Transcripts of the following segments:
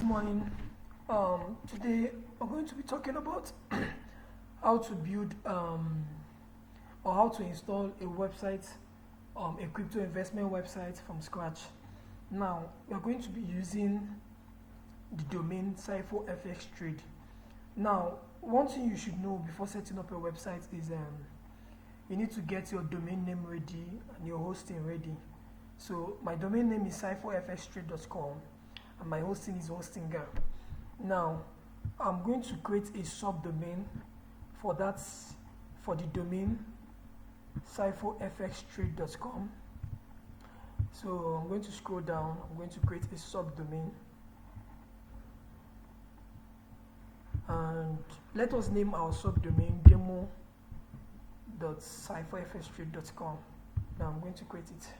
morning. Today we're going to be talking about how to build or how to install a website, a crypto investment website from scratch. Now we're going to be using the domain CypherFX Trade. Now, one thing you should know before setting up a website is you need to get your domain name ready and your hosting ready. So my domain name is cypherfxtrade.com and my hosting is Hostinger. Now I'm going to create a subdomain for the domain cypherfxtrade.com. So I'm going to scroll down. I'm going to create a subdomain, and let us name our subdomain demo.cypherfxtrade.com. Now I'm going to create it.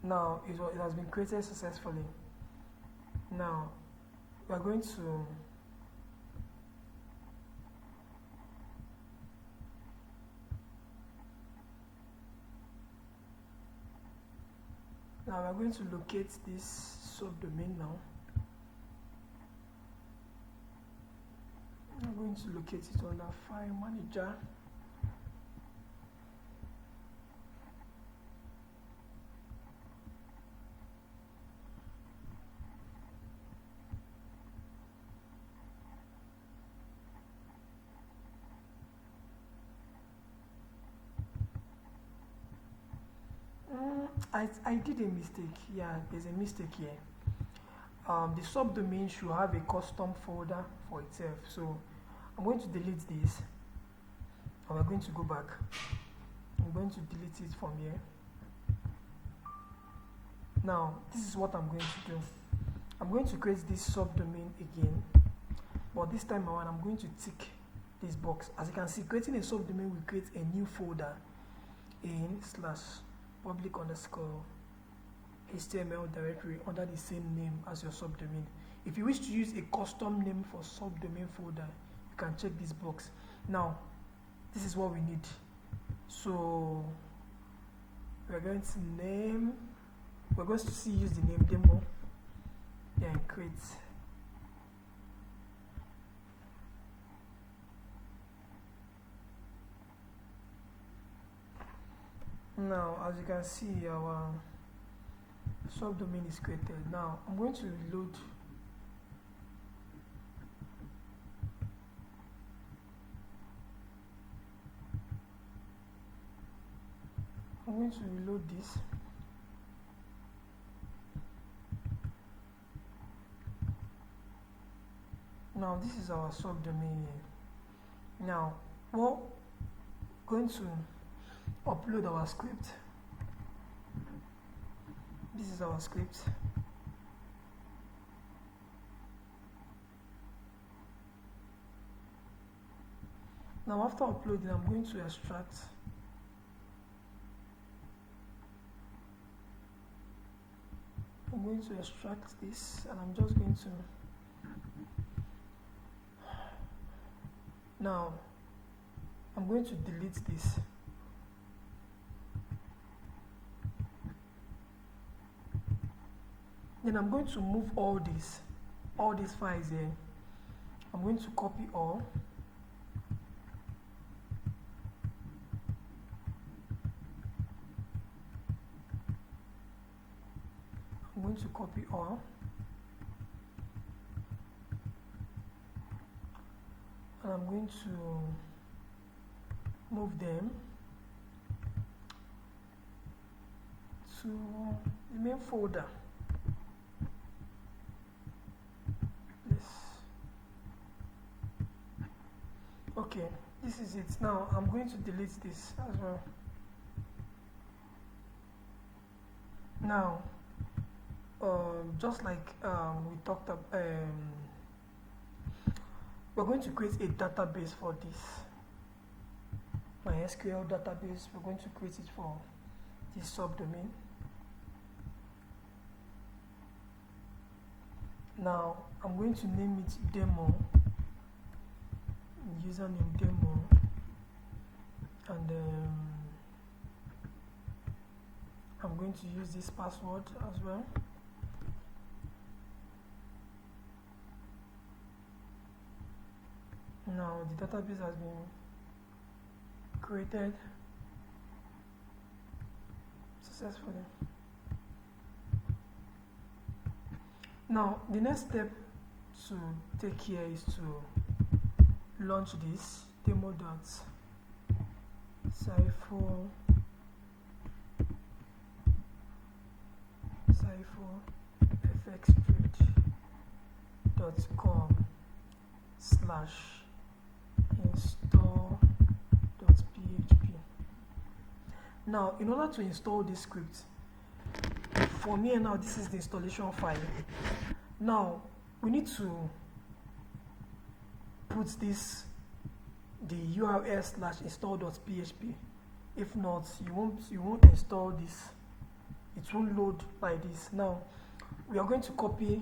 Now it has been created successfully. Now we are going to locate this subdomain now. I'm going to locate it under File Manager. I did a mistake. Yeah, there's a mistake here. The subdomain should have a custom folder for itself. So I'm going to delete this, and we're going to go back. I'm going to delete it from here. Now this is what I'm going to do. I'm going to create this subdomain again, but this time around I'm going to tick this box. As you can see, creating a subdomain will create a new folder in /public_HTML directory under the same name as your subdomain. If you wish to use a custom name for subdomain folder, you can check this box. Now this is what we need. So we're going to use the name demo, and create. Now, as you can see, our subdomain is created. Now, I'm going to reload. I'm going to reload this. Now, this is our subdomain here. Now, we're going to upload our script. This is our script. Now after uploading, I'm going to extract. I'm going to extract this, and I'm just going to now I'm going to delete this. Then I'm going to move all these files here. I'm going to copy all. I'm going to copy all. And I'm going to move them to the main folder. Okay, this is it. Now I'm going to delete this as well. Now, just like we talked about, we're going to create a database for this. My SQL database. We're going to create it for this subdomain. Now I'm going to name it demo. Username demo, and I'm going to use this password as well. Now the database has been created successfully. Now the next step to take here is to launch this demo.cypherfxtrade.com/install.php. Now, in order to install this script, for me now this is the installation file. Now we need to put the URL /install.php. If not, you won't install this. It won't load like this. Now we are going to copy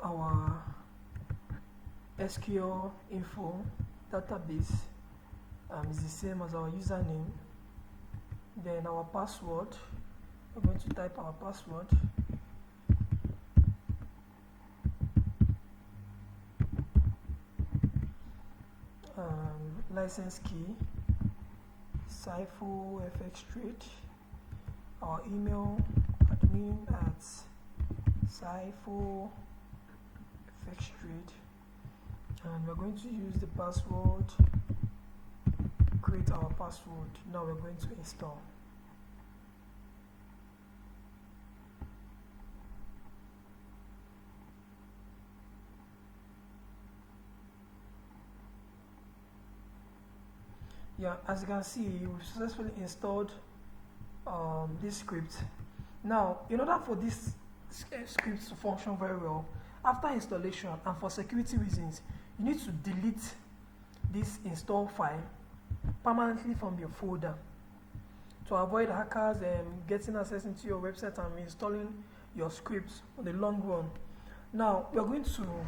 our SQL info database. Is the same as our username. Then our password. We're going to type our password. License key, cypherfxtrade, our email admin@cypherfxtrade, and we're going to use the password, create our password. Now we're going to install. Yeah, as you can see, we've successfully installed this script. Now, in order for this script to function very well, after installation and for security reasons, you need to delete this install file permanently from your folder to avoid hackers getting access into your website and installing your scripts on the long run. Now, we're going to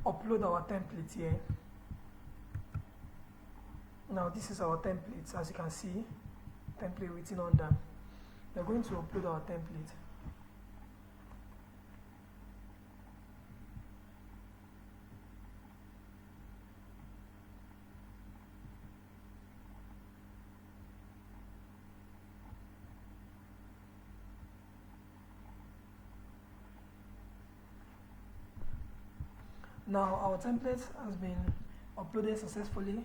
upload our template here. Now this is our template, as you can see, template written under. We're going to upload our template. Now our template has been uploaded successfully.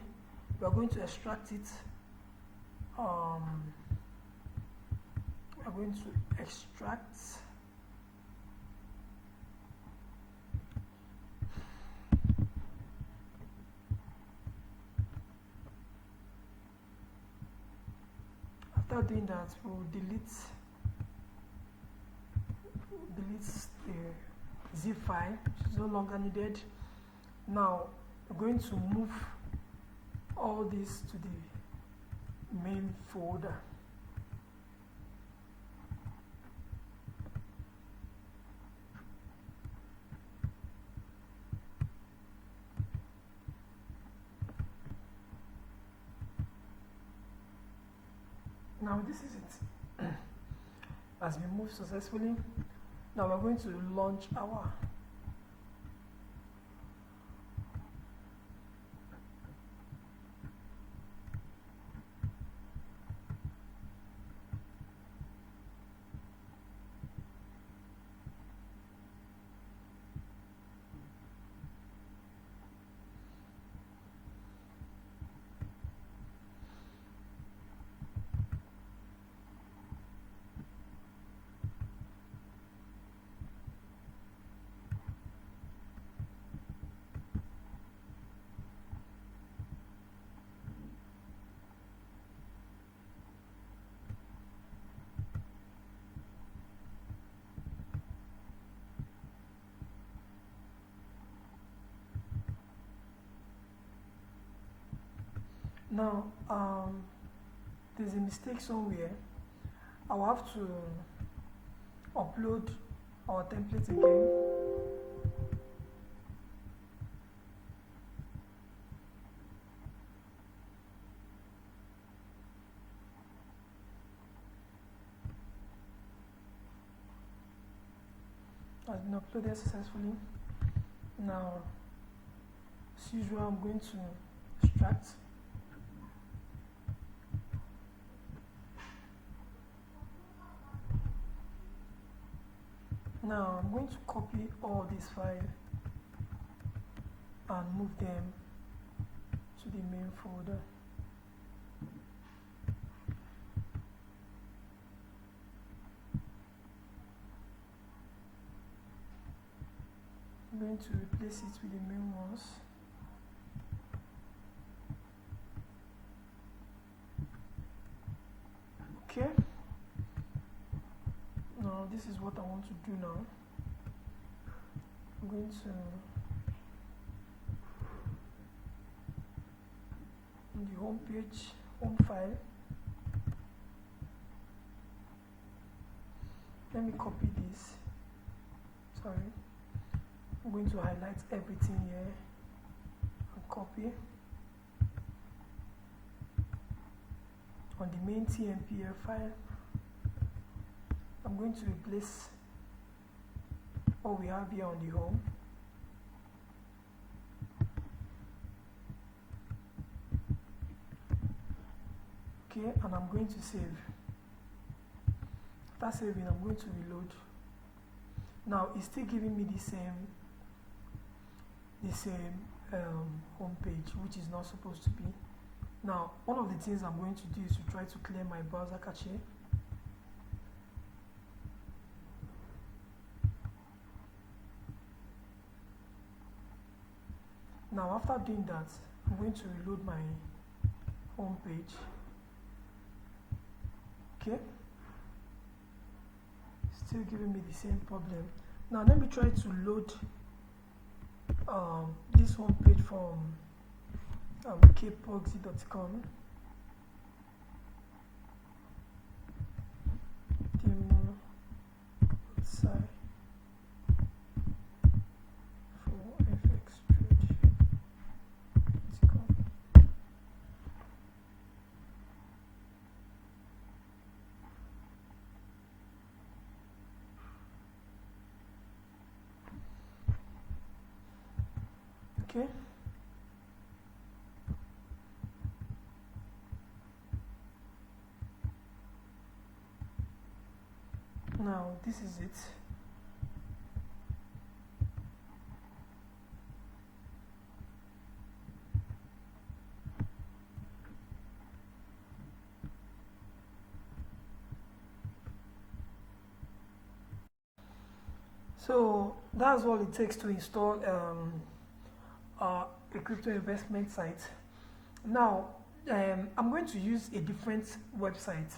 We are going to extract it. We are going to extract after doing that, we'll delete the zip file, which is no longer needed. Now we're going to move all this to the main folder. Now this is it. As we move successfully, now we're going to launch our Now, there's a mistake somewhere. I'll have to upload our template again. has been uploaded successfully. Now, as usual, I'm going to extract. Now, I'm going to copy all these files and move them to the main folder. I'm going to replace it with the main ones. Okay. Now this is what I want to do now. I'm going to on the home page, home file. Let me copy this. Sorry. I'm going to highlight everything here and copy. On the main TMPL file, I'm going to replace what we have here on the home. Okay, and I'm going to save. After saving, I'm going to reload. Now it's still giving me the same home page, which is not supposed to be. Now, one of the things I'm going to do is to try to clear my browser cache. Now, after doing that, I'm going to reload my home page. Okay, still giving me the same problem. Now, let me try to load this home page from kproxy.com. Demo website for FX trade.com. Okay. Now this is it. So that's all it takes to install a crypto investment site. Now I'm going to use a different website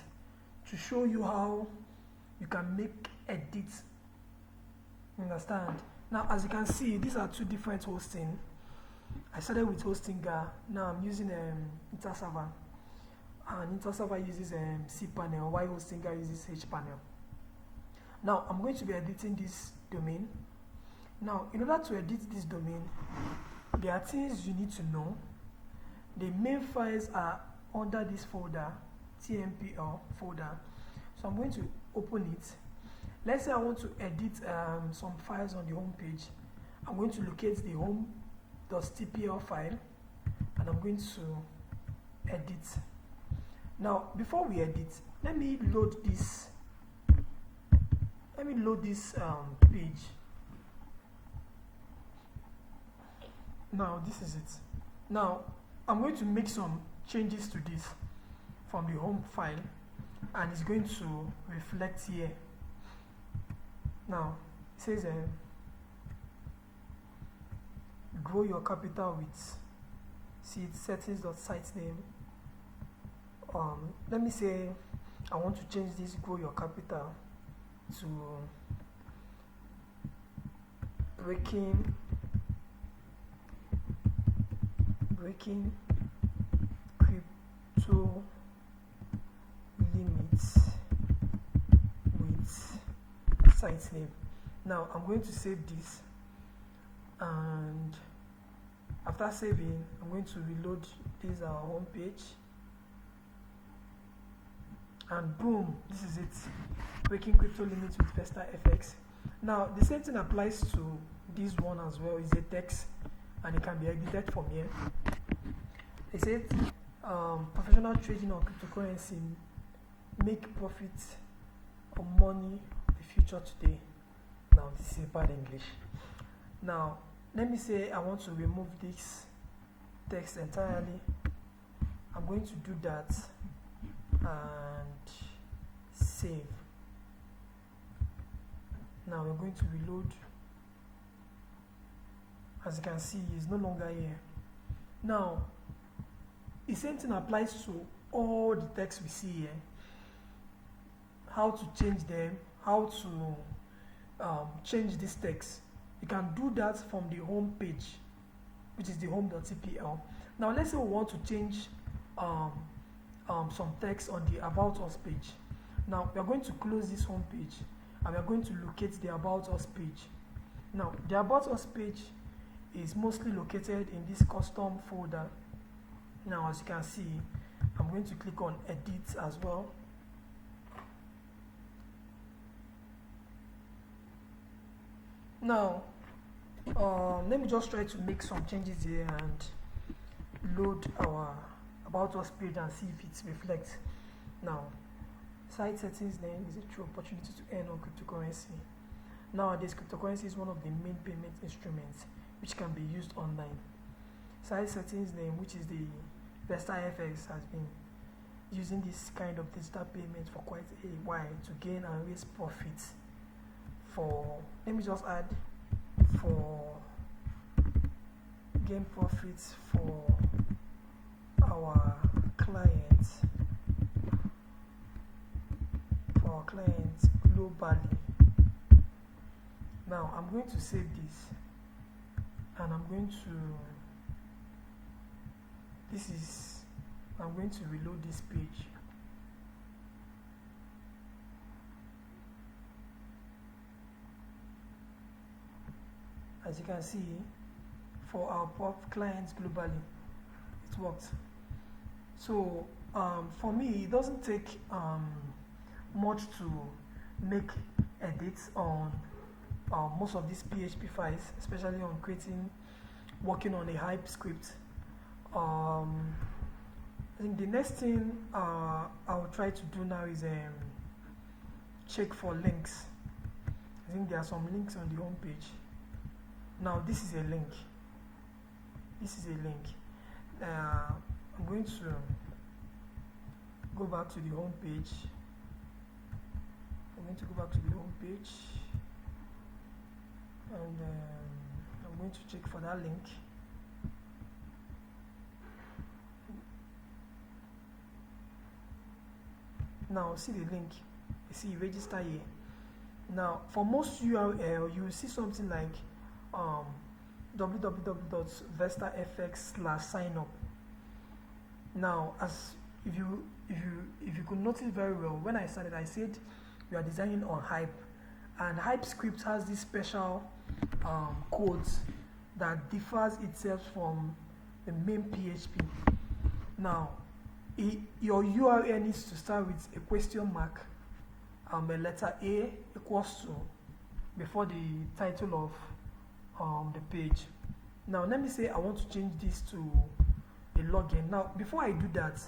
to show you how you can make edits. Understand? Now, as you can see, these are two different hosting. I started with Hostinger. Now I'm using Interserver, and Interserver uses Cpanel, while Hostinger uses Hpanel. Now I'm going to be editing this domain. Now, in order to edit this domain, there are things you need to know. The main files are under this folder, TMPL folder. So I'm going to open it. Let's say I want to edit some files on the home page. I'm going to locate the home.tpl file and I'm going to edit. Now, before we edit, let me load this. Page. Now, this is it. Now, I'm going to make some changes to this from the home file, and it's going to reflect here. Now it says grow your capital with settings.site name. Let me say I want to change this grow your capital to breaking crypto limits with site name. Now I'm going to save this, and after saving, I'm going to reload this our home page, and boom, this is it. Breaking crypto limits with Vesta FX. Now the same thing applies to this one as well. Is a text and it can be edited from here. It said professional trading on cryptocurrency, make profit or money the future today. Now this is bad English. Now let me say I want to remove this text entirely. I'm going to do that and save. Now we're going to reload. As you can see, it's no longer here. Now the same thing applies to all the text we see here. How to change them, how to change this text. You can do that from the home page, which is the home.cpl. Now let's say we want to change some text on the About Us page. Now we are going to close this home page and we are going to locate the About Us page. Now the About Us page is mostly located in this custom folder. Now as you can see, I'm going to click on edit as well. Now let me just try to make some changes here and load our About Us page and see if it reflects. Now site settings name is a true opportunity to earn on cryptocurrency. Nowadays cryptocurrency is one of the main payment instruments which can be used online. Site settings name, which is the VestaFX, has been using this kind of digital payment for quite a while to gain and raise profits. Let me just add for gain profits for our clients globally. Now I'm going to save this and I'm going to reload this page. As you can see, for our clients globally, it worked. So for me, it doesn't take much to make edits on most of these PHP files, especially on working on a hype script. I think the next thing I'll try to do now is check for links. I think there are some links on the home page. Now this is a link. I'm going to go back to the home page. And I'm going to check for that link. Now see the link. You see register here. Now for most URL you will see something like www.vestafx/signup. Now as if you could notice very well, when I started I said we are designing on Hype, and Hype script has this special codes that differs itself from the main PHP. Now your URL needs to start with a question mark, a letter A equals to before the title of the page. Now let me say I want to change this to a login. Now before I do that,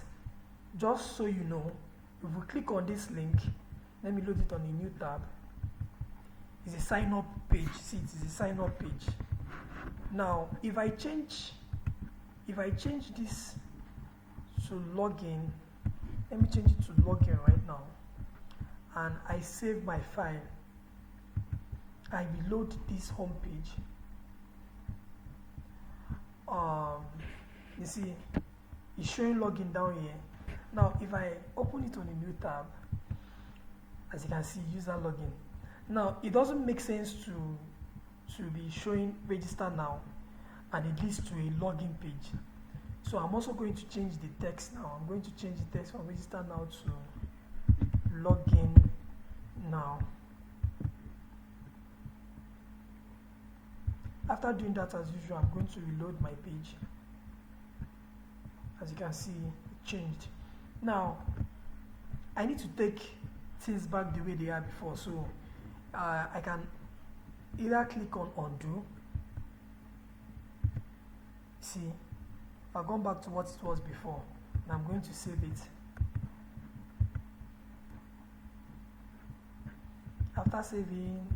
just so you know, if we click on this link, let me load it on a new tab. It's a sign up page. See, it is a sign up page. Now if I change this to login, let me change it to login right now, and I save my file. I reload this home page. You see it's showing login down here. Now if I open it on a new tab, as you can see, user login. Now it doesn't make sense to be showing register now and it leads to a login page. So I'm also going to change the text now. I'm going to change the text from register now to login now. After doing that, as usual, I'm going to reload my page. As you can see, it changed. Now I need to take things back the way they are before, so I can either click on undo. See, I've gone back to what it was before, and I'm going to save it. After saving,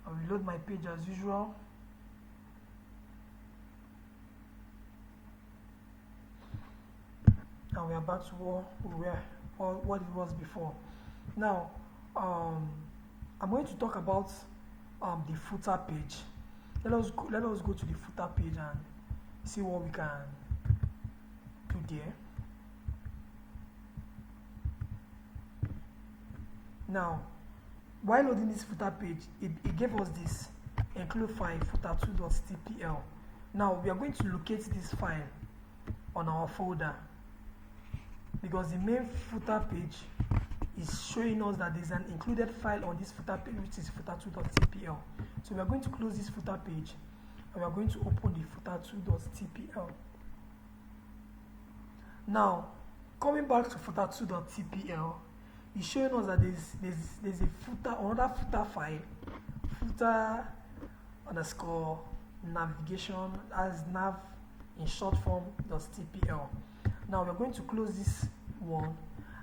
I'll reload my page as usual. And we are back to what it was before. Now, I'm going to talk about the footer page. Let us go to the footer page and see what we can do there. Now, while loading this footer page, it gave us this include file footer2.tpl. Now we are going to locate this file on our folder, because the main footer page is showing us that there's an included file on this footer page, which is footer2.tpl. So we are going to close this footer page and we are going to open the footer2.tpl. Now, coming back to footer2.tpl, it's showing us that there's a footer, another footer file, footer underscore navigation as nav in short form .tpl. Now we're going to close this one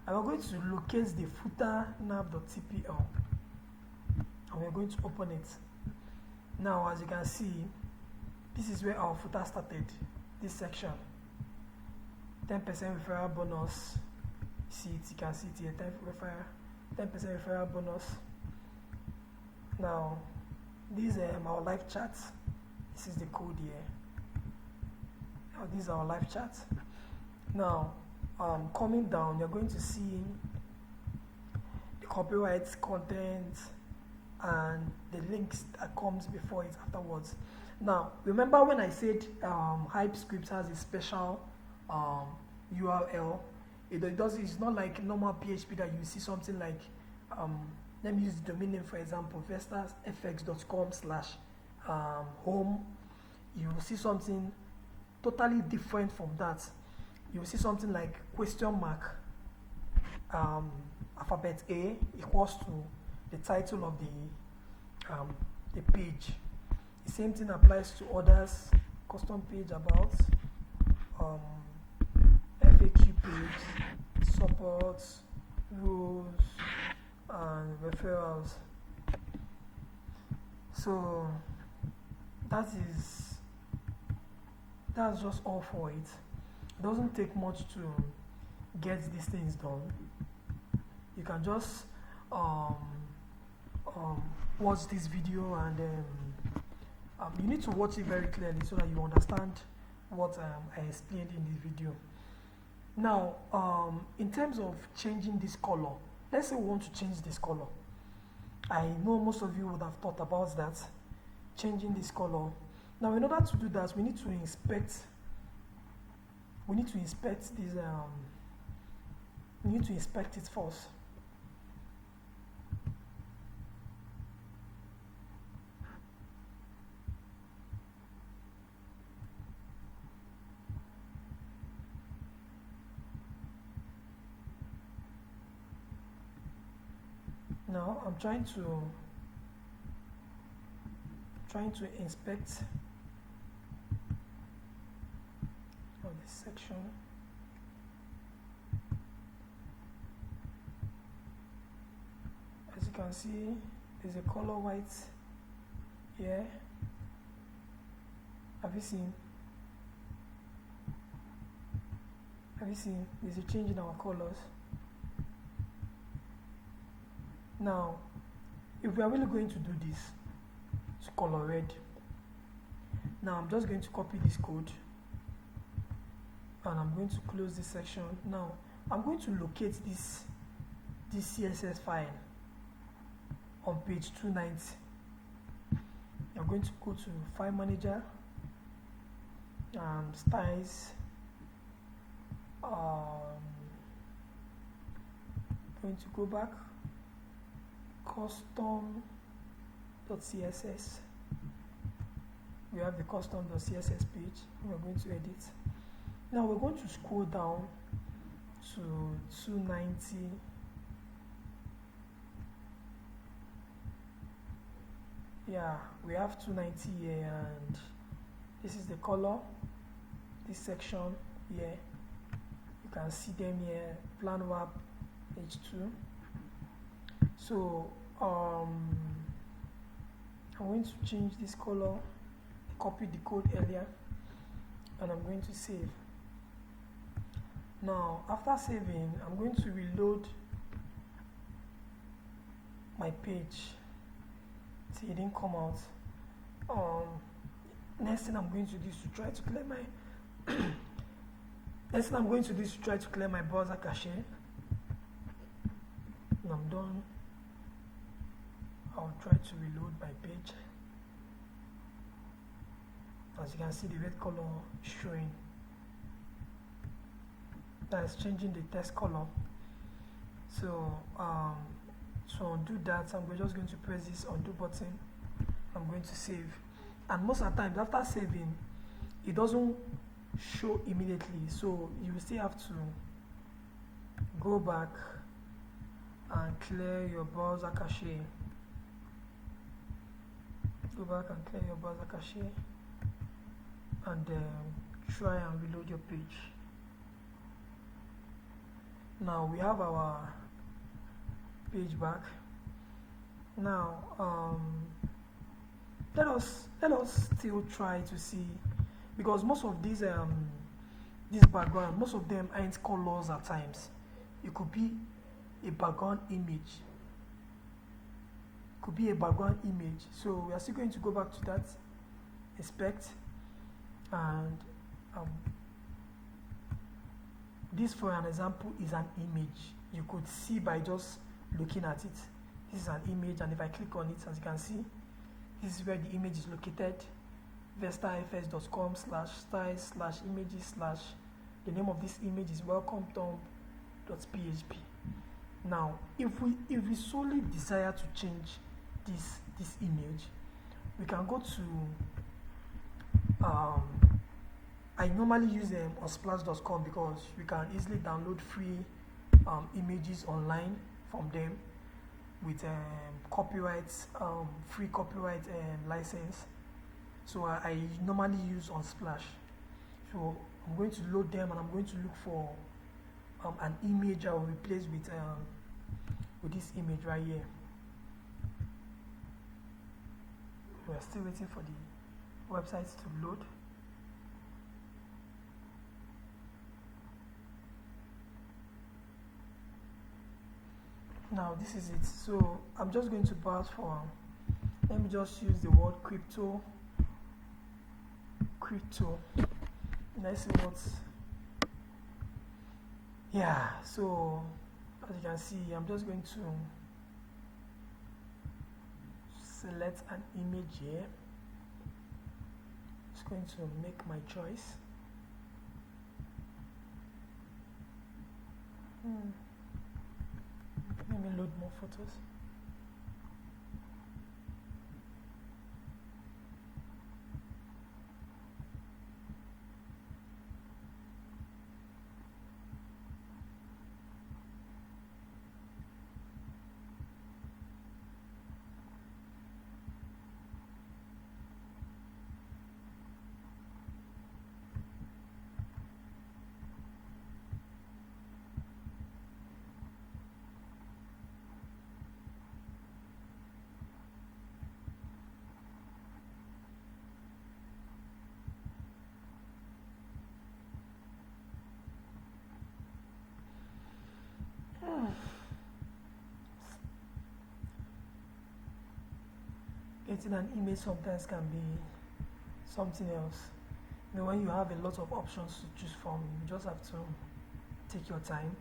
and we're going to locate the footer nav.tpl and we're going to open it. Now, as you can see, this is where our footer started, this section. 10% referral bonus. See it, you can see it here, 10% referral bonus. Now, these are our live chats. This is the code here. Now, these are our live chats. Now, coming down, you're going to see the copyright content and the links that comes before it afterwards. Now, remember when I said HypeScript has a special URL? It's not like normal PHP that you see something like, let me use the domain name for example, vestasfx.com/home. You will see something totally different from that. You will see something like question mark, alphabet A equals to the title of the page. The same thing applies to others, custom page about, FAQ page, support, rules, and referrals. So that's just all for it. It doesn't take much to get these things done. You can just watch this video and you need to watch it very clearly so that you understand what I explained in this video. Now, in terms of changing this color, let's say we want to change this color. I know most of you would have thought about that, changing this color. Now, in order to do that, we need to inspect this. We need to inspect it first. Now I'm trying to inspect this section. As you can see, there's a color white here. Have you seen? There's a change in our colors. Now, if we are really going to do this, to color red, now I'm just going to copy this code and I'm going to close this section. Now, I'm going to locate this CSS file on page 290. I'm going to go to File Manager, Styles, going to go back, custom.css. We have the custom.css page. We're going to edit. Now we're going to scroll down to 290. . Yeah, we have 290 here, and this is the color. This section here, you can see them here. Plan wrap H2. So I'm going to change this color, copy the code earlier, and I'm going to save. Now after saving, I'm going to reload my page. See, it didn't come out. Next thing I'm going to do is to try to clear my next thing I'm going to do is to try to clear my browser cache. When I'm done, I'll try to reload my page. As you can see, the red color showing. That is changing the text color. So to undo that, I'm just going to press this undo button. I'm going to save. And most of the times after saving, it doesn't show immediately. So you will still have to go back and clear your browser cache. Go back and clear your browser cache and try and reload your page. Now we have our page back. Now let us still try to see, because most of these this background, most of them aren't colors at times. It could be a background image. Could be a background image. So we are still going to go back to that, inspect, and this, for an example, is an image. You could see by just looking at it. This is an image, and if I click on it, as you can see, this is where the image is located. vestafs.com/styles/images/ the name of this image is welcometomb.php. Now, if we solely desire to change this image, we can go to I normally use on splash.com because we can easily download free images online from them with free copyright license. So I normally use on Splash. So I'm going to load them, and I'm going to look for an image I will replace with this image right here. We're still waiting for the websites to load. Now this is it. So I'm just going to browse for, let me just use the word crypto. Let's see what's, yeah. So as you can see, I'm just going to select an image here. Just going to make my choice. Let me load more photos. Getting an image sometimes can be something else. You know, when you have a lot of options to choose from, you just have to take your time.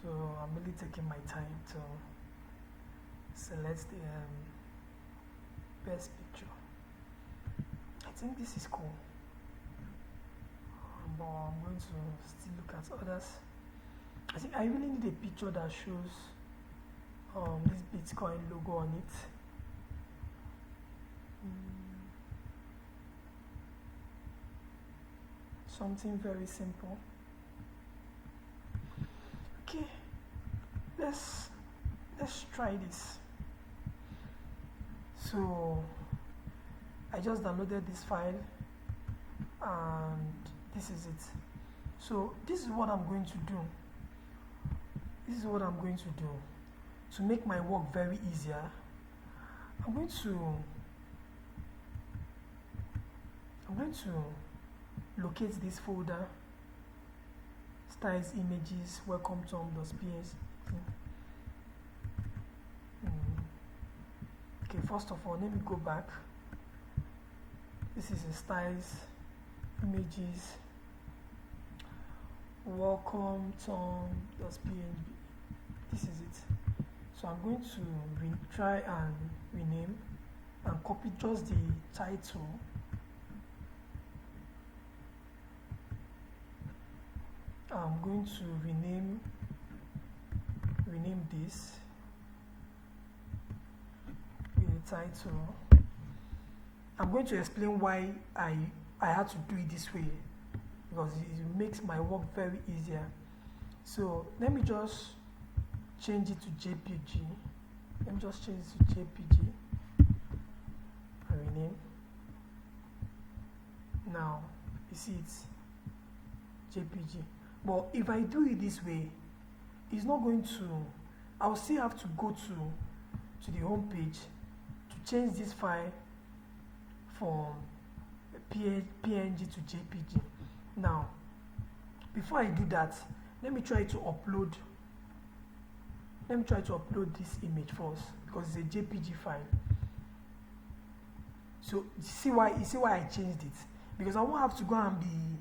So I'm really taking my time to select the best picture. I think this is cool, but I'm going to still look at others. I think I really need a picture that shows this Bitcoin logo on it. Something very simple. Okay, let's try this. So I just downloaded this file and this is it. So this is what I'm going to do. This is what I'm going to do to make my work very easier. I'm going to locate this folder, styles, images, welcome tom.ps. Okay, first of all, let me go back. This is a styles, images, welcome tom.png. This is it. So I'm going to try and rename and copy just the title. I'm going to rename this with the title. I'm going to explain why I had to do it this way, because it makes my work very easier. So let me just change it to JPG. Let me just change it to JPG and rename. Now you see it's JPG. But if I do it this way, it's not going to. I'll still have to go to the home page to change this file from PNG to JPG. Now, before I do that, let me try to upload this image first, because it's a JPG file. So you see why I changed it, because I won't have to go and be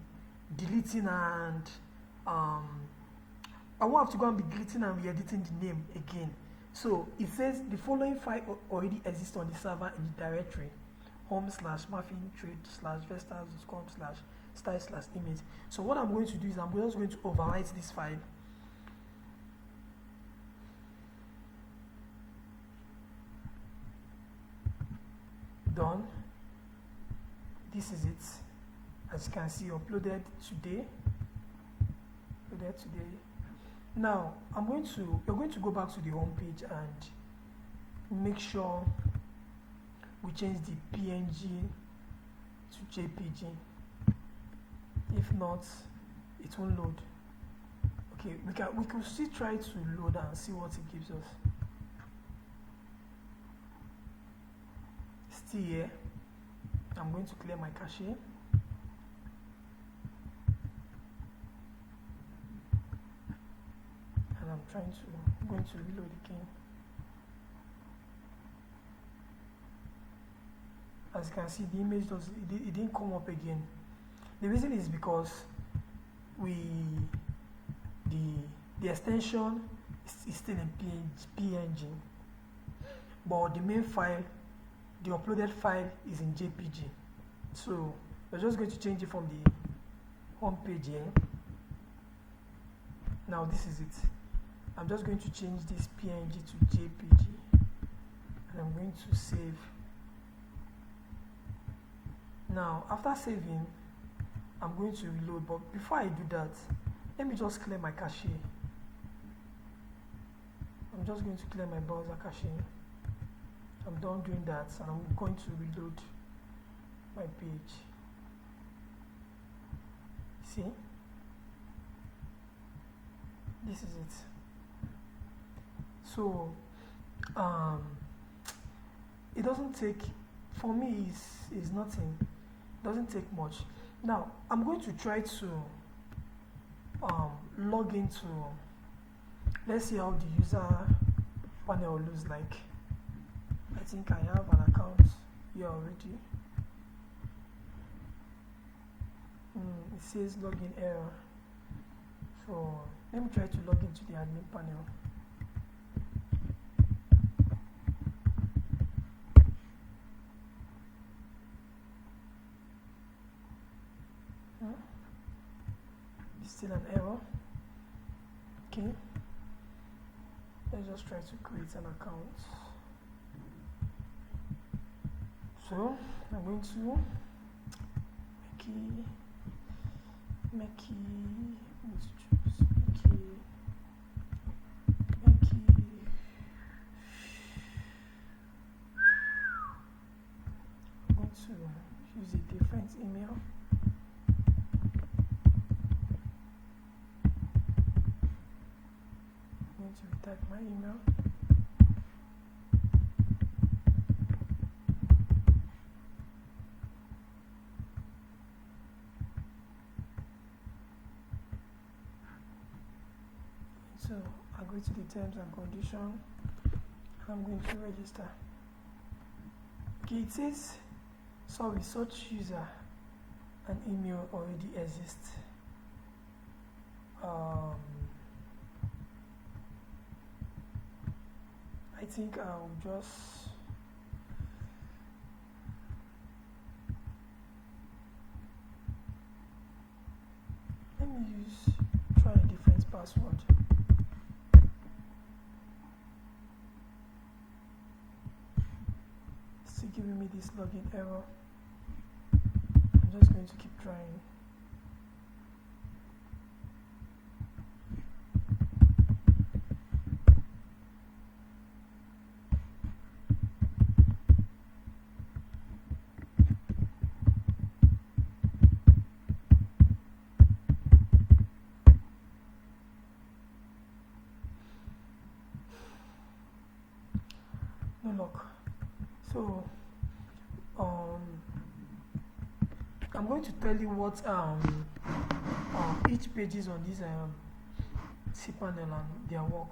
deleting and re-editing the name again. So it says the following file already exists on the server in the directory home/marfintrade/vestas.com/style/image. So what I'm going to do is I'm just going to overwrite this file. Done. This is it. As you can see, uploaded today. Now we're going to go back to the home page and make sure we change the PNG to JPG. If not, it won't load. Okay, we can still try to load and see what it gives us. Still here. I'm going to clear my cache. I'm going to reload again. As you can see, the image it didn't come up again. The reason is because the extension is still in PNG, but the main file, the uploaded file, is in JPG. So we're just going to change it from the home page here. Now this is it. I'm just going to change this PNG to JPG, and I'm going to save. Now after saving, I'm going to reload, but before I do that, let me just clear my cache. I'm just going to clear my browser cache. I'm done doing that, and I'm going to reload my page. See? This is it. So it doesn't take, for me is nothing. It doesn't take much. Now I'm going to try to log into, let's see how the user panel looks like. I think I have an account here already. It says login error. So let me try to log into the admin panel. It's still an error. Okay. Let's just try to create an account. So I'm going to email. I'm going to retype my email. So agree to the terms and conditions. I'm going to register. Okay, it says, sorry, such user and email already exists. I think I'll just let me try a different password. Still giving me this login error. I'm just going to keep trying. No luck. So I'm going to tell you what each page is on this Hpanel and their work.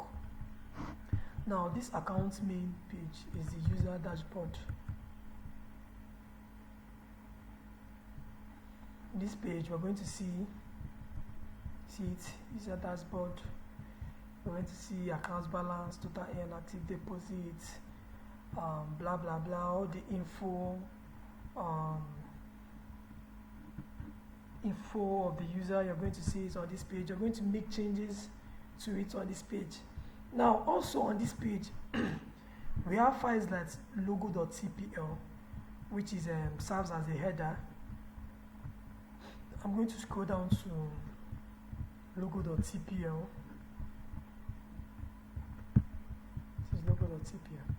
Now this account's main page is the user dashboard. This page we're going to see it, user dashboard. We're going to see accounts balance, total earn, active deposits, blah blah blah, all the info of the user. You're going to see it on this page. You're going to make changes to it on this page. Now also on this page we have files like logo.cpl, which is serves as a header. I'm going to scroll down to logo.cpl. This is logo.cpl.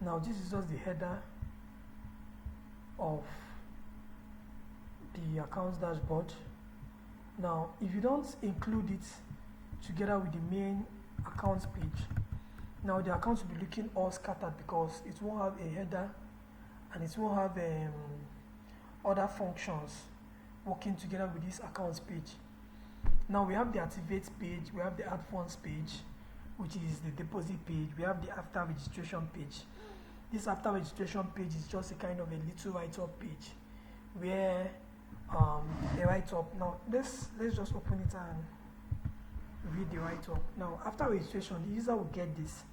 Now this is just the header of the accounts dashboard. Now if you don't include it together with the main accounts page, now the accounts will be looking all scattered because it won't have a header and it won't have other functions working together with this accounts page. Now we have the activate page, we have the add funds page, which is the deposit page, we have the after registration page. This after registration page is just a kind of a little write-up page where a write-up. Now let's just open it and read the write-up. Now after registration, the user will get this.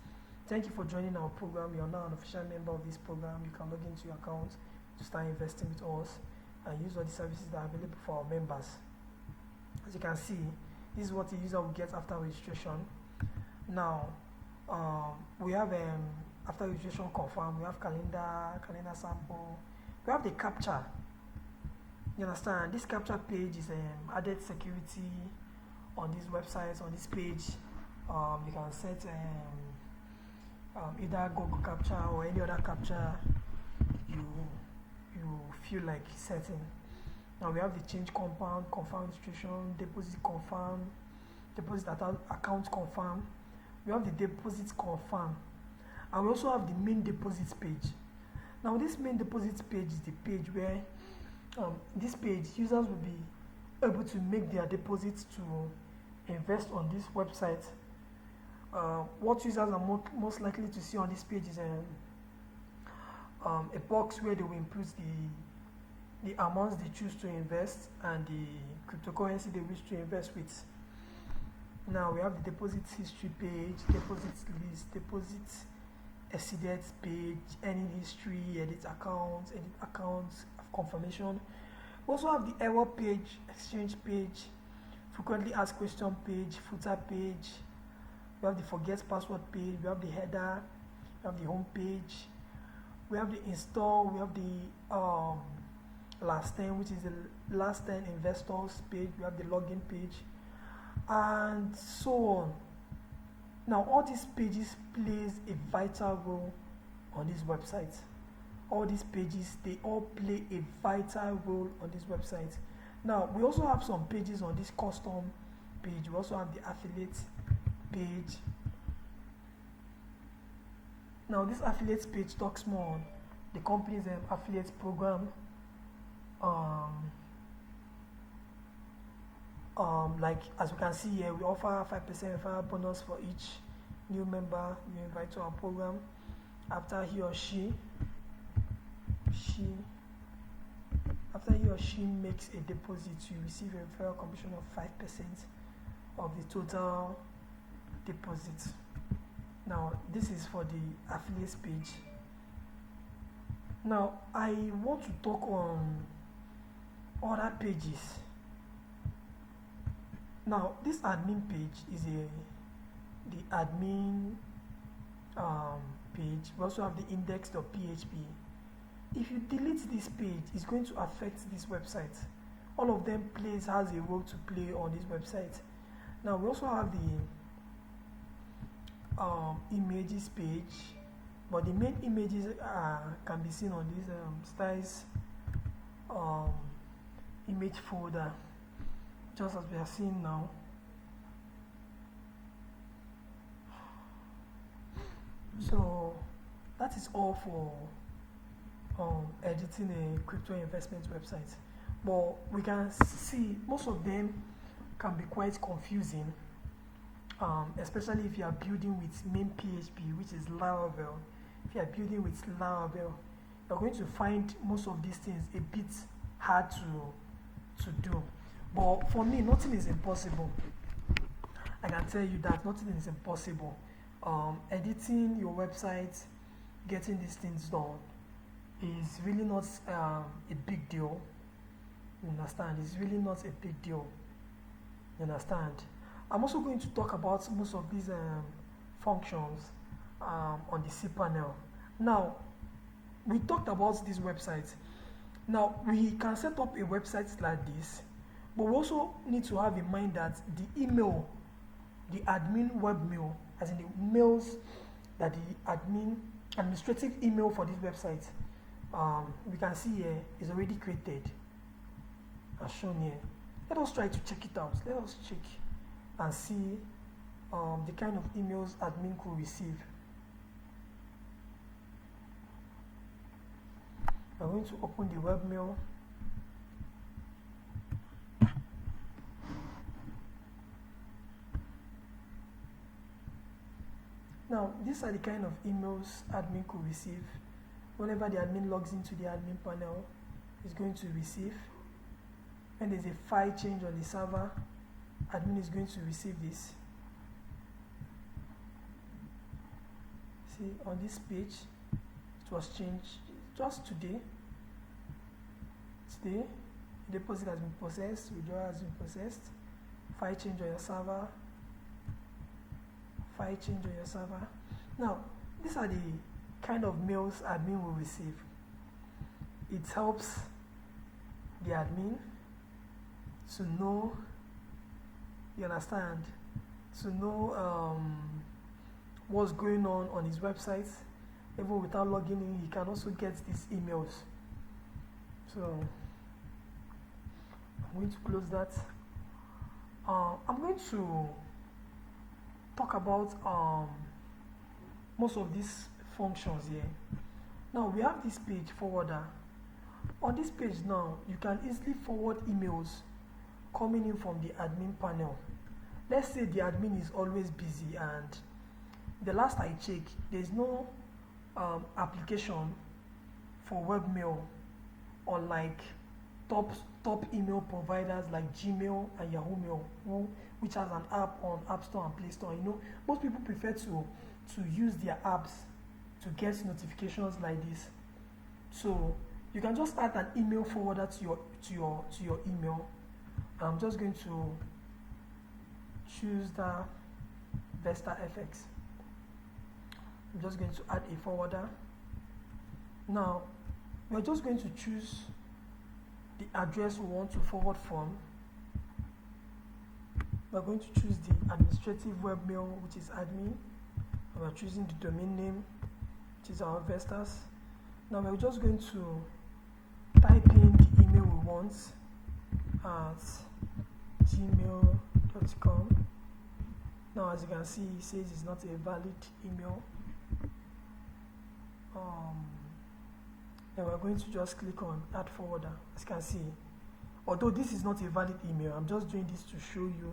Thank you for joining our program. You are now an official member of this program. You can log into your account to start investing with us and use all the services that are available for our members. As you can see, this is what the user will get after registration. Now we have after registration confirm, we have calendar sample, we have the captcha. You understand? This captcha page is added security on these websites. On this page you can set either Google captcha or any other captcha you feel like setting. Now we have the change compound, confirm registration, deposit confirm, deposit account confirm. We have the deposit confirm, and we also have the main deposits page. Now this main deposits page is the page where this page users will be able to make their deposits to invest on this website. What users are most likely to see on this page is a box where they will input the amounts they choose to invest and the cryptocurrency they wish to invest with. Now we have the deposit history page, deposit list, deposit exceeded page, earning history, edit accounts, confirmation. We also have the error page, exchange page, frequently asked question page, footer page. We have the forget password page, we have the header, we have the home page, we have the install, we have the last 10, which is the last 10 investors page, we have the login page, and so on. Now all these pages plays a vital role on this website. all these pages, they all play a vital role on this website. Now we also have some pages on this custom page. We also have the affiliate page. Now this affiliate page talks more on the company's affiliate program. Like as we can see here, we offer 5% referral bonus for each new member you invite to our program. After he or she makes a deposit, you receive a referral commission of 5% of the total deposit. Now this is for the affiliates page. Now I want to talk on other pages. Now this admin page is the admin page. We also have the index.php. If you delete this page, it's going to affect this website. All of them has a role to play on this website. Now we also have the images page, but the main images can be seen on this styles image folder, just as we are seeing now. So that is all for editing a crypto investment website. But we can see most of them can be quite confusing, especially if you are building with main PHP, which is Laravel. If you are building with Laravel, you're going to find most of these things a bit hard to do. But for me, nothing is impossible. I can tell you that nothing is impossible. Editing your website, getting these things done is really not a big deal. You understand? It's really not a big deal. You understand? I'm also going to talk about most of these functions on the Hpanel. Now, we talked about this website. Now, we can set up a website like this, but we also need to have in mind that the email, the admin web mail, as in the mails that the administrative email for this website, we can see here is already created as shown here. Let us try to check it out. Let us check and see the kind of emails admin could receive. We're going to open the webmail. Now, these are the kind of emails admin could receive. Whenever the admin logs into the admin panel, is going to receive. When there's a file change on the server, admin is going to receive this. See, on this page, it was changed just today. Today, the deposit has been processed, withdrawal has been processed, file change on your server, file change on your server. Now, these are the kind of mails admin will receive. It helps the admin to know, you understand, to know what's going on his website. Even without logging in, he can also get these emails. So I'm going to close that. I'm going to talk about most of these functions here. Now we have this page forwarder. On this page now, you can easily forward emails coming in from the admin panel. Let's say the admin is always busy, and the last I checked, there's no application for webmail or like top email providers like Gmail and Yahoo Mail, which has an app on App Store and Play Store. You know, most people prefer to use their apps to get notifications like this. So you can just add an email forwarder to your email. I'm just going to choose the Vesta FX. I'm just going to add a forwarder. Now we're just going to choose the address we want to forward from. We're going to choose the administrative webmail, which is admin. And we're choosing the domain name, which is our Vestas. Now we're just going to type in the email we want at gmail.com. Now as you can see, it says it's not a valid email. Then we're going to just click on add forwarder. As you can see, although this is not a valid email, I'm just doing this to show you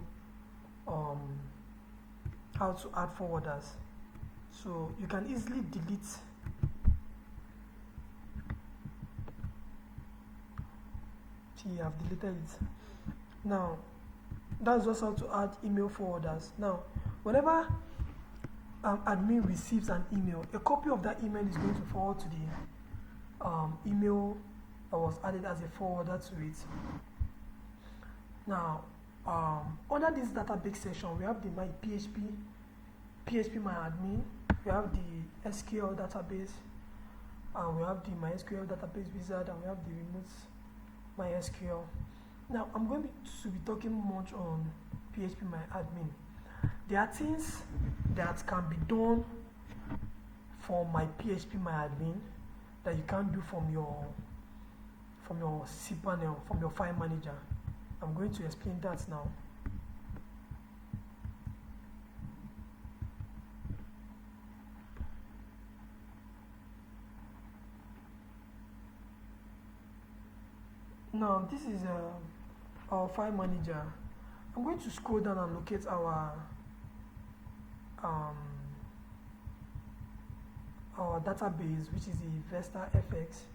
how to add forwarders. So you can easily delete I've deleted it. Now that's just how to add email forwarders. Now whenever admin receives an email, a copy of that email is going to forward to the email that was added as a forwarder to it. Now under this database section, we have the my PHP my admin, we have the SQL database, and we have the MySQL database wizard, and we have the remote MySQL. Now I'm going to be talking much on PHP my admin. There are things that can be done for my PHP my admin that you can't do from your Cpanel, from your file manager. I'm going to explain that now. Now this is our file manager. I'm going to scroll down and locate our database, which is the Vesta FX.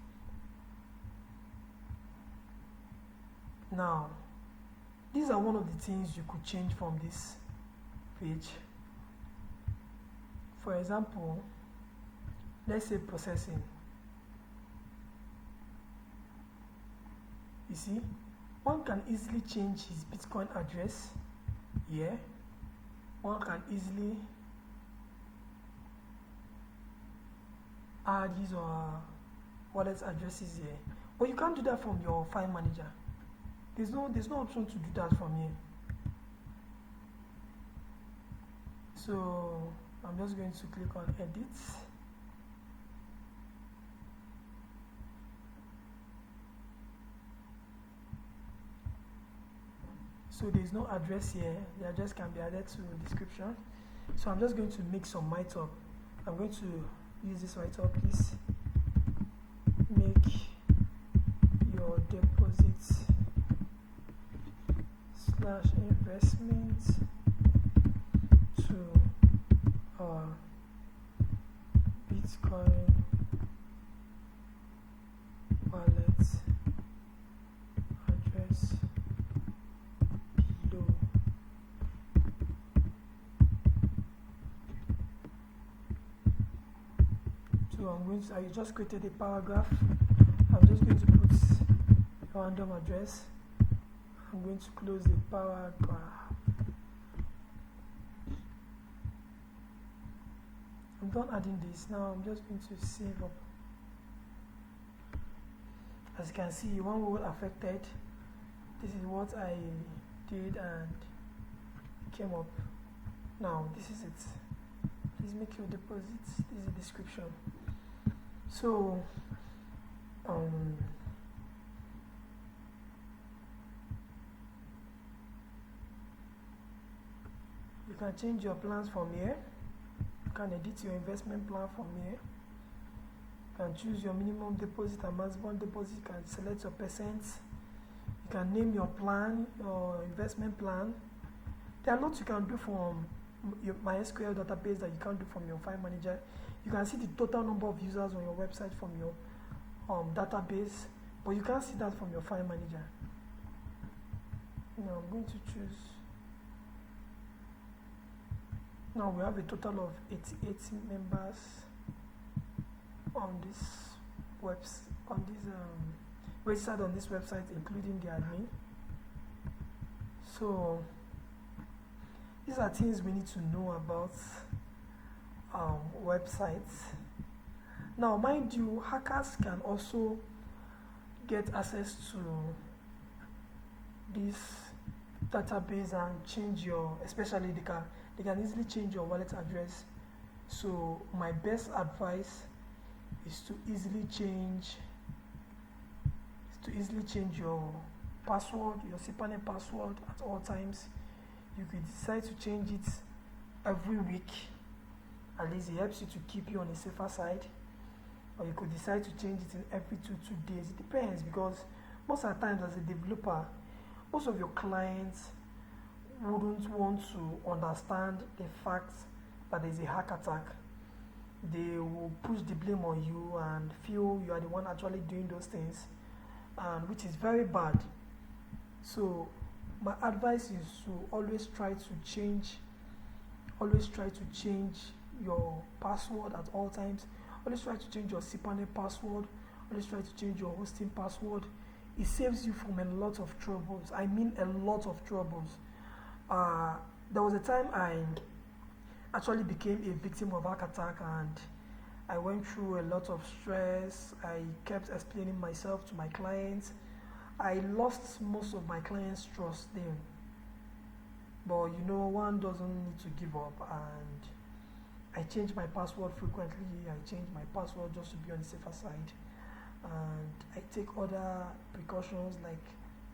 Now these are one of the things you could change from this page. For example, let's say processing. You see, one can easily change his Bitcoin address here. One can easily add his or wallet addresses here, but you can't do that from your file manager. There's no option to do that from here. So I'm just going to click on edit. So there's no address here. The address can be added to the description. So I'm just going to make some write-up. I'm going to use this write-up. Please make your deposits / investment to our Bitcoin wallet address below. So I just created a paragraph. I'm just going to put a random address. I'm going to close the paragraph. I'm done adding this. Now I'm just going to save up. As you can see, one role affected. This is what I did and it came up. Now this is it. Please make your deposits. This is the description. So you can change your plans from here. You can edit your investment plan from here. You can choose your minimum deposit and maximum deposit. You can select your percent. You can name your plan, your investment plan. There are lots you can do from your MySQL database that you can't do from your file manager. You can see the total number of users on your website from your database, but you can't see that from your file manager. Now I'm going to choose. Now we have a total of 88 members on this registered on this website, including the admin. So these are things we need to know about websites. Now, mind you, hackers can also get access to this database and change your, especially they can easily change your wallet address. So my best advice is to easily change your password, your Hpanel password at all times. You could decide to change it every week. At least it helps you to keep you on the safer side. Or you could decide to change it in every two days. It depends, because most of the times as a developer, most of your clients wouldn't want to understand the fact that there's a hack attack. They will push the blame on you and feel you are the one actually doing those things, and which is very bad. So my advice is to always try to change your password at all times. Always try to change your Hpanel password. Always try to change your hosting password. It saves you from a lot of troubles. I mean a lot of troubles. There was a time I actually became a victim of hack attack, and I went through a lot of stress. I kept explaining myself to my clients. I lost most of my clients' trust then. But one doesn't need to give up, and I change my password frequently. I change my password just to be on the safer side, and I take other precautions like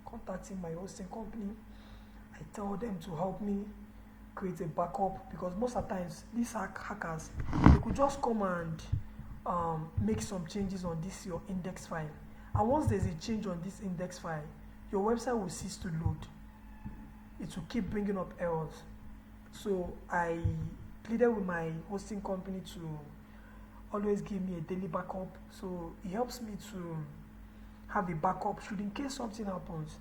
contacting my hosting company. I tell them to help me create a backup, because most of the times these hackers, they could just come and make some changes on this your index file, and once there's a change on this index file, your website will cease to load. It will keep bringing up errors. So I pleaded with my hosting company to always give me a daily backup, so it helps me to have a backup should in case something happens.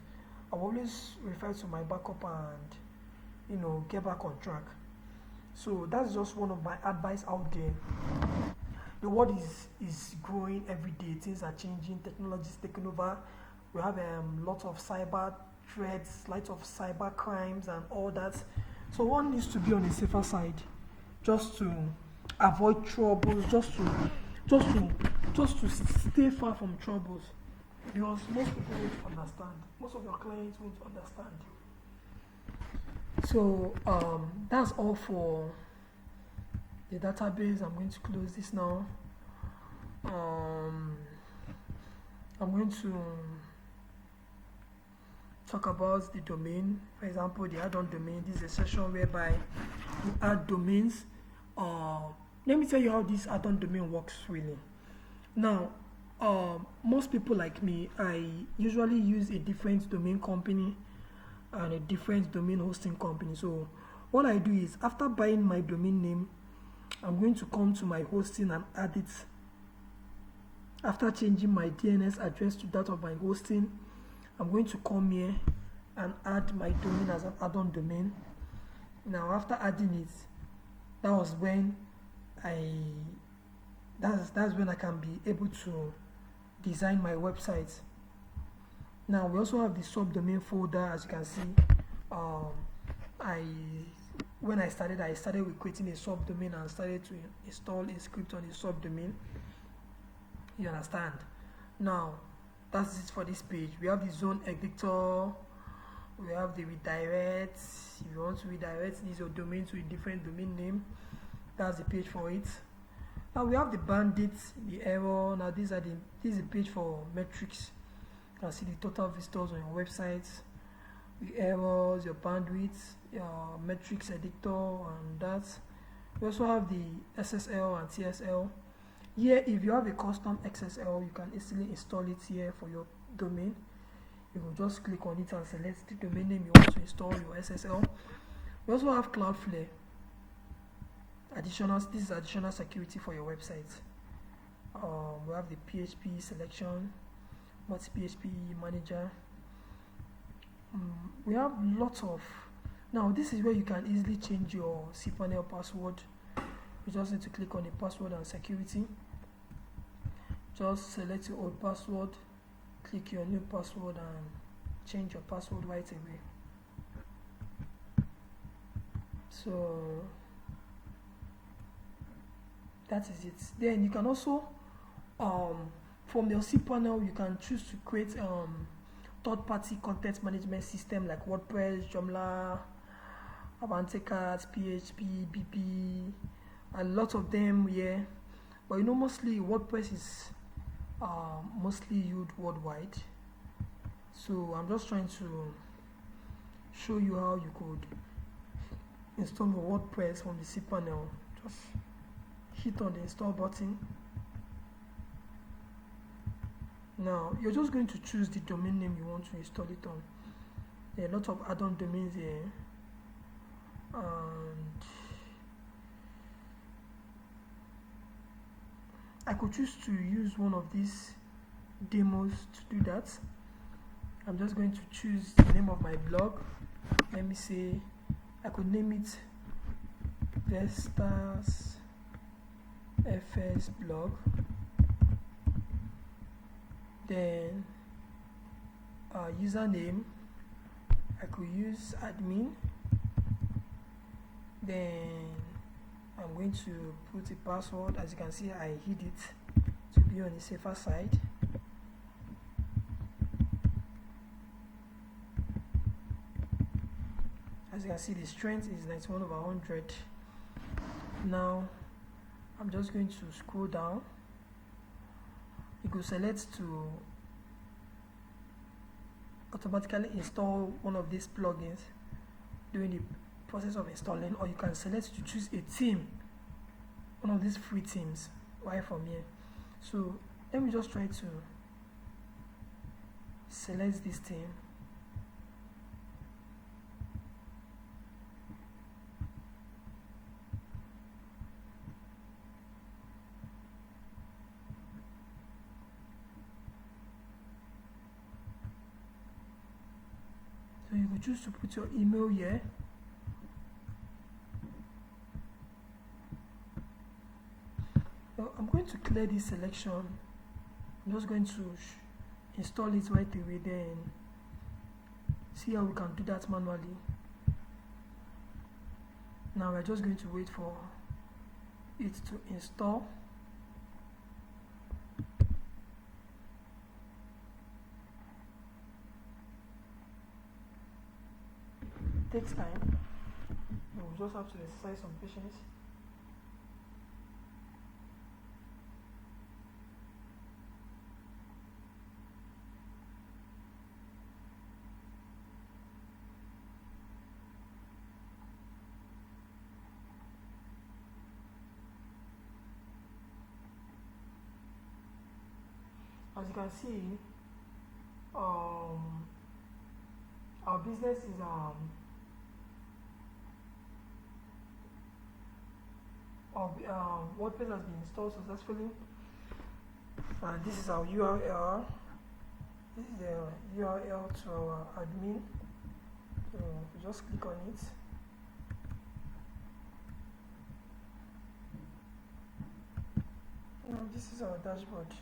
I always refer to my backup and get back on track. So that's just one of my advice out there. The world is growing every day. Things are changing. Technology is taking over. We have lots of cyber threats, lots of cyber crimes and all that. So one needs to be on the safer side, just to avoid troubles, just to stay far from troubles, because most people won't understand. Most of your clients won't understand. So that's all for the database. I'm going to close this now. I'm going to talk about the domain. For example, the add-on domain. This is a session whereby you add domains. Let me tell you how this add-on domain works really. Now, most people like me, I usually use a different domain company and a different domain hosting company. So what I do is, after buying my domain name, I'm going to come to my hosting and add it. After changing my DNS address to that of my hosting, I'm going to come here and add my domain as an add-on domain. Now after adding it, that's when I can be able to design my website. Now we also have the subdomain folder. As you can see, when I started with creating a subdomain and started to install a script on the subdomain. You understand? Now that's it for this page. We have the zone editor, we have the redirect. If you want to redirect your domain to a different domain name, that's the page for it. Now we have the bandits, the error. Now this is a page for metrics. You can see the total visitors on your website, the errors, your bandwidth, your metrics editor, and that. We also have the SSL and TSL. Here, if you have a custom XSL, you can easily install it here for your domain. You will just click on it and select the domain name you want to install your SSL. We also have Cloudflare. This is additional security for your website. We have the PHP selection, multi-PHP manager. We have lots of. Now this is where you can easily change your Hpanel password. You just need to click on the password and security. Just select your old password, click your new password, and change your password right away. So that is it. Then you can also from your Hpanel, you can choose to create third-party content management system like WordPress, Joomla, Avante Cart, PHP, BP, a lot of them here. But mostly WordPress is mostly used worldwide. So I'm just trying to show you how you could install your WordPress from the cPanel. Just hit on the install button. Now you're just going to choose the domain name you want to install it on. There are a lot of add-on domains here, and I could choose to use one of these demos to do that. I'm just going to choose the name of my blog. Let me say I could name it Vestas FS blog. Then username, I could use admin. Then I'm going to put a password. As you can see, I hid it to be on the safer side. As you can see, the strength is 91/100. Now I'm just going to scroll down. You could select to automatically install one of these plugins during the process of installing, or you can select to choose a theme, one of these free themes right from here. So let me just try to select this theme. So you could choose to put your email here. Now I'm going to clear this selection. I'm just going to install it right away, then see how we can do that manually. Now we're just going to wait for it to install. Takes time. We just have to exercise some patience. As you can see, our business is WordPress has been installed successfully, and this is our URL. This is the URL to our admin. So we just click on it. Now this is our dashboard.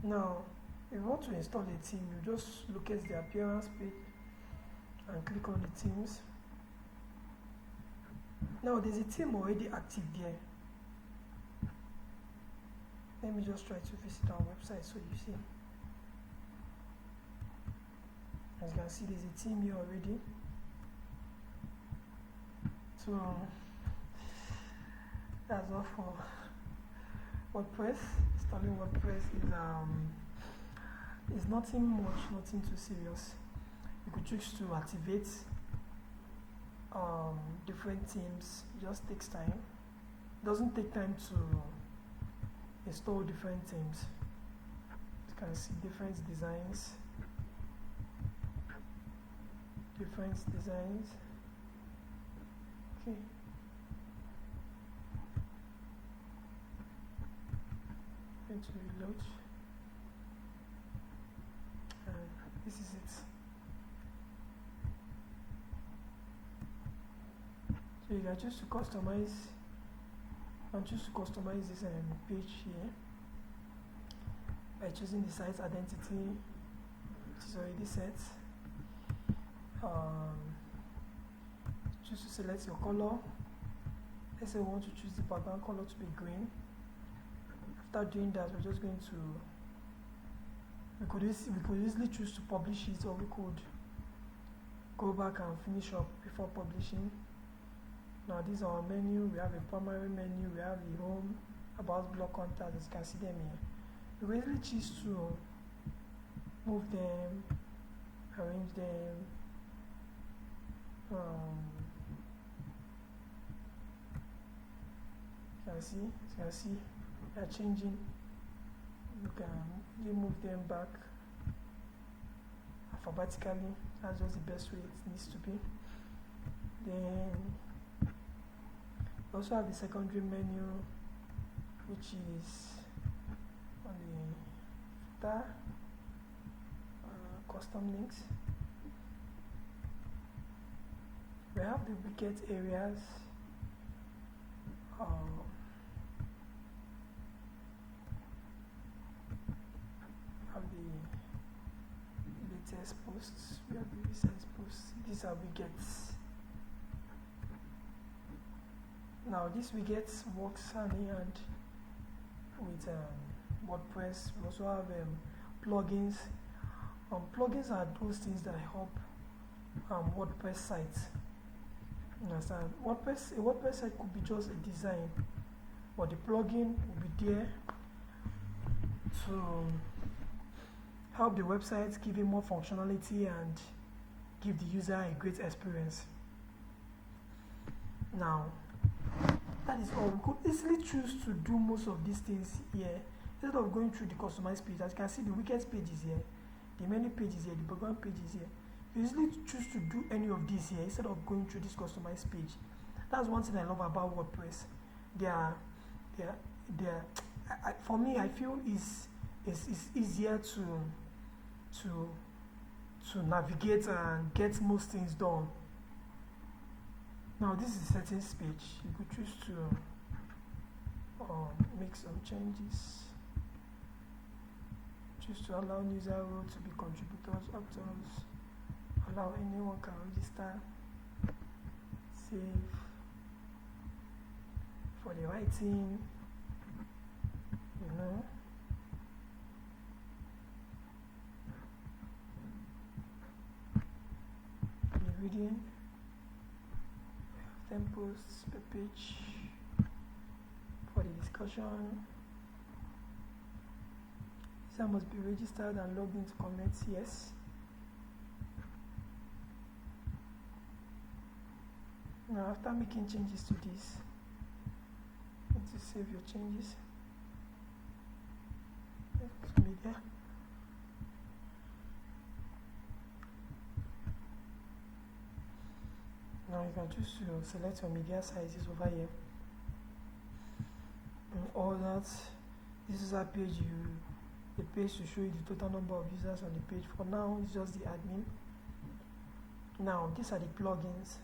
Now, if you want to install a theme, you just look at the appearance page and click on the themes. Now there's a theme already active there. Let me just try to visit our website so you see. As you can see, there's a theme here already. So that's all for WordPress. Installing WordPress is nothing much, nothing too serious. You could choose to activate different themes. It just takes time. It doesn't take time to install different themes. You can see different designs. Okay. Going to reload. And this is it. So you can choose to customize this page here by choosing the site identity, which is already set. Choose to select your color. Let's say we want to choose the background color to be green. After doing that, we're just going to we could easily choose to publish it, or we could go back and finish up before publishing. Now this is our menu. We have a primary menu, we have the home, about, blog, contact. As you can see them here. You will easily choose to move them, arrange them, you can see they are changing. You can move them back alphabetically. That's just the best way it needs to be. Then we also have the secondary menu, which is on the footer, custom links. We have the widget areas. Have the latest posts. We have the recent posts. These are widgets. Now these widgets works hand in hand with WordPress. We also have plugins. Plugins are those things that help WordPress sites. You understand? A WordPress site could be just a design, but the plugin will be there to help the website, give it more functionality and give the user a great experience. Now, that is all. We could easily choose to do most of these things here instead of going through the customized page. As you can see, the widgets page is here, the menu page is here, the background page is here. You easily choose to do any of these here instead of going through this customized page. That's one thing I love about WordPress. For me, I feel it's easier to navigate and get most things done. Now this is the settings page. You could choose to make some changes. Choose to allow user role to be contributors, authors. Allow anyone can register. Save for the writing. The reading. 10 posts per page for the discussion. User must be registered and logged in to comment. Yes. Now, after making changes to this, you need to save your changes. Media. Now you can choose to select your media sizes over here. And all that. This is a page the page to show you the total number of users on the page. For now, it's just the admin. Now these are the plugins.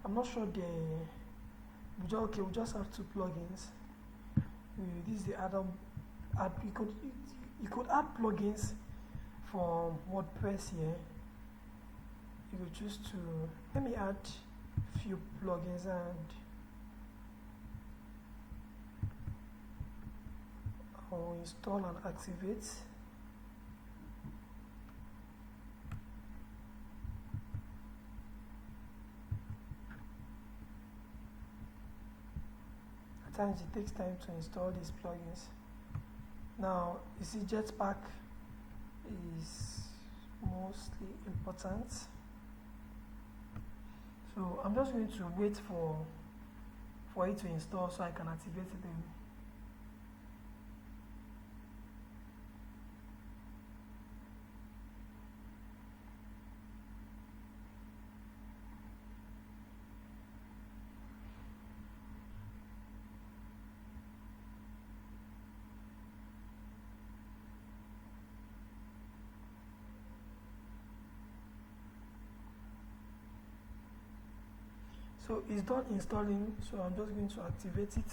I'm not sure we just have 2 plugins. This is the add-on. You could add plugins for WordPress here. You could choose to let me add a few plugins and I'll install and activate. At times it takes time to install these plugins. Now you see Jetpack is mostly important. So I'm just going to wait for it to install so I can activate them. So it's done installing, so I'm just going to activate it.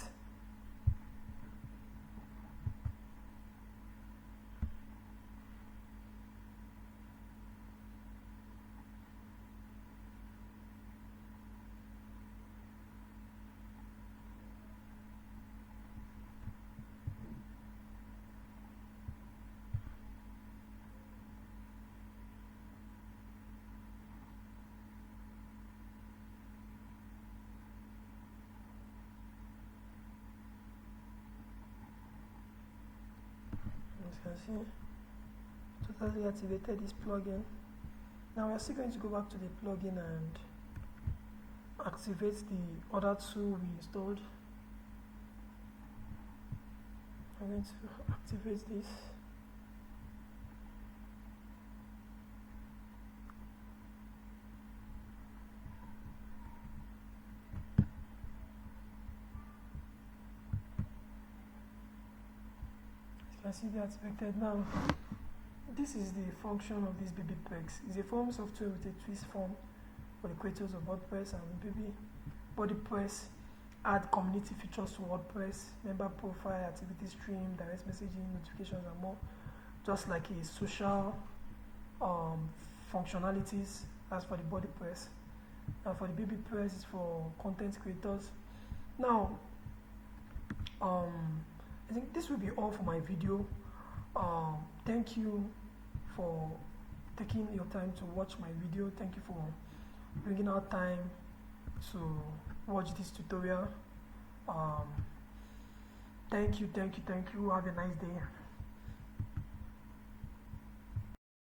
can see totally activated this plugin. Now we're still going to go back to the plugin and activate the other tool we installed. I'm going to activate this. As you can see, they activated now. This is the function of this BB Pegs. It's a form software with a twist form for the creators of WordPress and BB WordPress. Add community features to WordPress, member profile, activity stream, direct messaging, notifications, and more. Just like a social functionalities as for the WordPress. And for the BB Press, it's for content creators. Now, I think this will be all for my video. Thank you for taking your time to watch my video. Thank you for bringing out time to watch this tutorial. Thank you. Have a nice day.